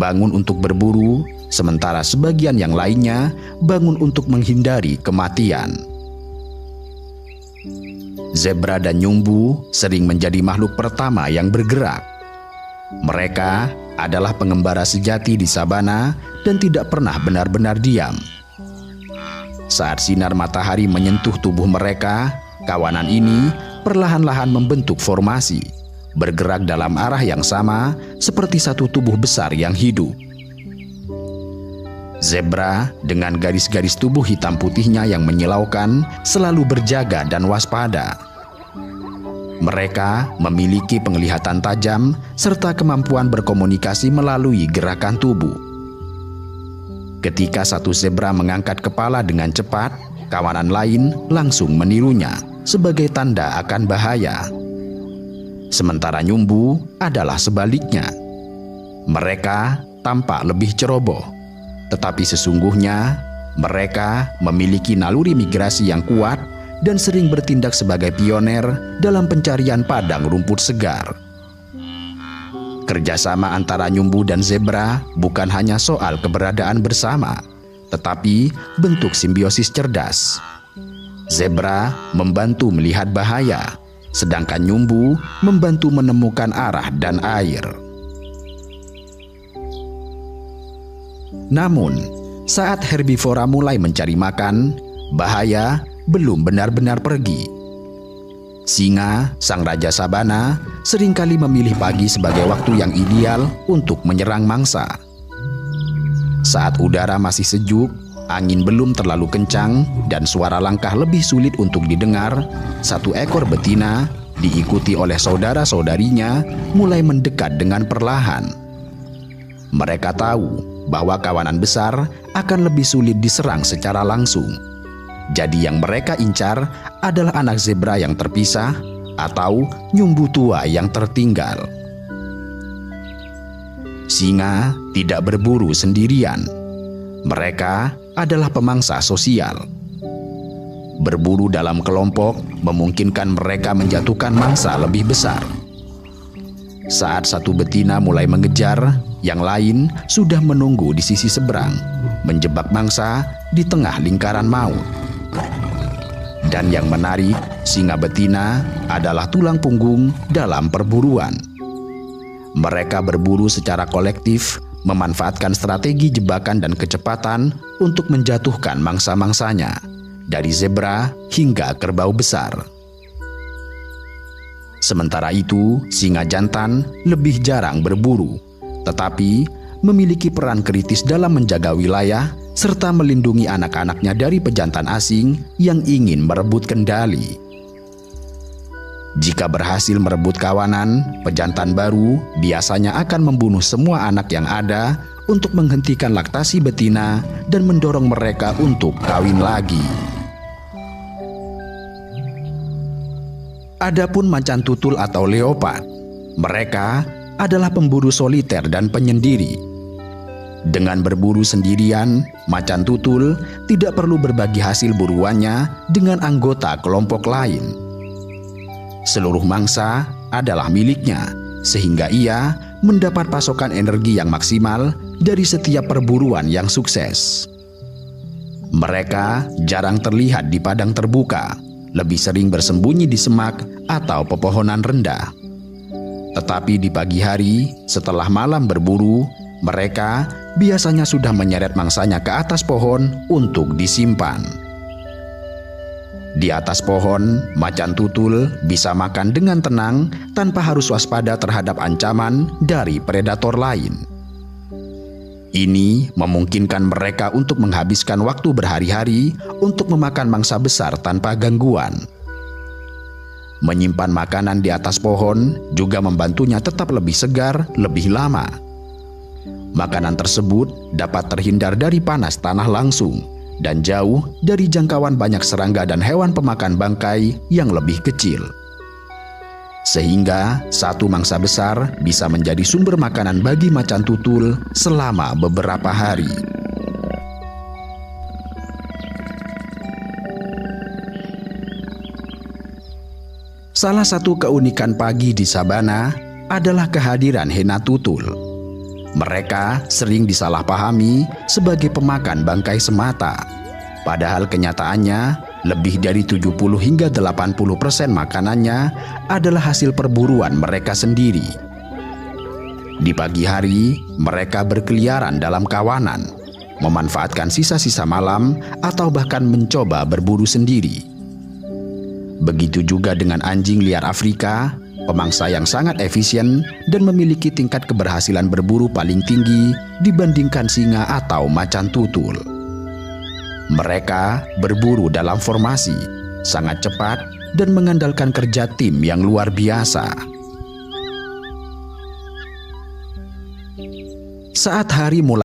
bangun untuk berburu, sementara sebagian yang lainnya bangun untuk menghindari kematian. Zebra dan nyumbu sering menjadi makhluk pertama yang bergerak. Mereka adalah pengembara sejati di sabana dan tidak pernah benar-benar diam. Saat sinar matahari menyentuh tubuh mereka, kawanan ini perlahan-lahan membentuk formasi, bergerak dalam arah yang sama seperti satu tubuh besar yang hidup. Zebra dengan garis-garis tubuh hitam putihnya yang menyilaukan selalu berjaga dan waspada. Mereka memiliki penglihatan tajam serta kemampuan berkomunikasi melalui gerakan tubuh. Ketika satu zebra mengangkat kepala dengan cepat, kawanan lain langsung menirunya sebagai tanda akan bahaya. Sementara nyumbu adalah sebaliknya. Mereka tampak lebih ceroboh, tetapi sesungguhnya mereka memiliki naluri migrasi yang kuat dan sering bertindak sebagai pioner dalam pencarian padang rumput segar. Kerjasama antara nyumbu dan zebra bukan hanya soal keberadaan bersama, tetapi bentuk simbiosis cerdas. Zebra membantu melihat bahaya, sedangkan nyumbu membantu menemukan arah dan air. Namun, saat herbivora mulai mencari makan, bahaya belum benar-benar pergi. Singa, sang raja sabana, seringkali memilih pagi sebagai waktu yang ideal untuk menyerang mangsa. Saat udara masih sejuk, angin belum terlalu kencang, dan suara langkah lebih sulit untuk didengar, satu ekor betina, diikuti oleh saudara-saudarinya, mulai mendekat dengan perlahan. Mereka tahu bahwa kawanan besar akan lebih sulit diserang secara langsung. Jadi yang mereka incar adalah anak zebra yang terpisah atau nyumbu tua yang tertinggal. Singa tidak berburu sendirian. Mereka adalah pemangsa sosial. Berburu dalam kelompok memungkinkan mereka menjatuhkan mangsa lebih besar. Saat satu betina mulai mengejar, yang lain sudah menunggu di sisi seberang, menjebak mangsa di tengah lingkaran maut. Dan yang menarik, singa betina adalah tulang punggung dalam perburuan. Mereka berburu secara kolektif, memanfaatkan strategi jebakan dan kecepatan untuk menjatuhkan mangsa-mangsanya, dari zebra hingga kerbau besar. Sementara itu, singa jantan lebih jarang berburu, tetapi memiliki peran kritis dalam menjaga wilayah serta melindungi anak-anaknya dari pejantan asing yang ingin merebut kendali. Jika berhasil merebut kawanan, pejantan baru biasanya akan membunuh semua anak yang ada untuk menghentikan laktasi betina dan mendorong mereka untuk kawin lagi. Adapun macan tutul atau leopard, mereka adalah pemburu soliter dan penyendiri. Dengan berburu sendirian, macan tutul tidak perlu berbagi hasil buruannya dengan anggota kelompok lain. Seluruh mangsa adalah miliknya, sehingga ia mendapat pasokan energi yang maksimal dari setiap perburuan yang sukses. Mereka jarang terlihat di padang terbuka, lebih sering bersembunyi di semak atau pepohonan rendah. Tetapi di pagi hari, setelah malam berburu, mereka biasanya sudah menyeret mangsanya ke atas pohon untuk disimpan. Di atas pohon, macan tutul bisa makan dengan tenang tanpa harus waspada terhadap ancaman dari predator lain. Ini memungkinkan mereka untuk menghabiskan waktu berhari-hari untuk memakan mangsa besar tanpa gangguan. Menyimpan makanan di atas pohon juga membantunya tetap lebih segar lebih lama. Makanan tersebut dapat terhindar dari panas tanah langsung dan jauh dari jangkauan banyak serangga dan hewan pemakan bangkai yang lebih kecil. Sehingga satu mangsa besar bisa menjadi sumber makanan bagi macan tutul selama beberapa hari. Salah satu keunikan pagi di sabana adalah kehadiran hena tutul. Mereka sering disalahpahami sebagai pemakan bangkai semata. Padahal kenyataannya, lebih dari 70 hingga 80% makanannya adalah hasil perburuan mereka sendiri. Di pagi hari, mereka berkeliaran dalam kawanan, memanfaatkan sisa-sisa malam atau bahkan mencoba berburu sendiri. Begitu juga dengan anjing liar Afrika, pemangsa yang sangat efisien dan memiliki tingkat keberhasilan berburu paling tinggi dibandingkan singa atau macan tutul. Mereka berburu dalam formasi, sangat cepat dan mengandalkan kerja tim yang luar biasa. Saat hari mulai